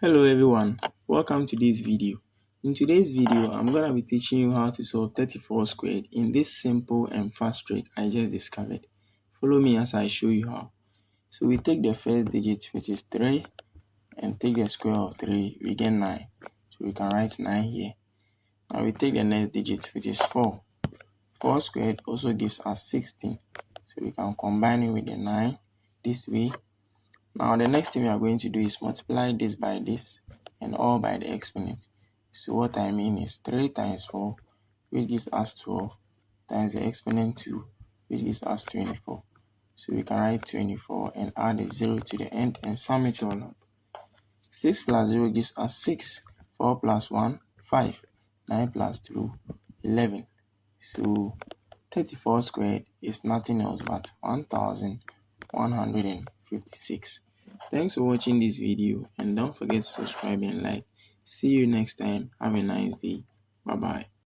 Hello everyone, welcome to this video. In today's video, I'm going to be teaching you how to solve 34 squared in this simple and fast trick I just discovered. Follow me as I show you how. So we take the first digit, which is 3, and take the square of 3, we get 9. So we can write 9 here. Now we take the next digit, which is 4. 4 squared also gives us 16. So we can combine it with the 9 this way. Now the next thing we are going to do is multiply this by this and all by the exponent. So what I mean is 3 times 4, which gives us 12, times the exponent 2, which gives us 24. So we can write 24 and add a 0 to the end and sum it all up. 6 plus 0 gives us 6. 4 plus 1, 5. 9 plus 2, 11. So 34 squared is nothing else but 1156. Thanks for watching this video and don't forget to subscribe and like. See you next time. Have a nice day. Bye bye.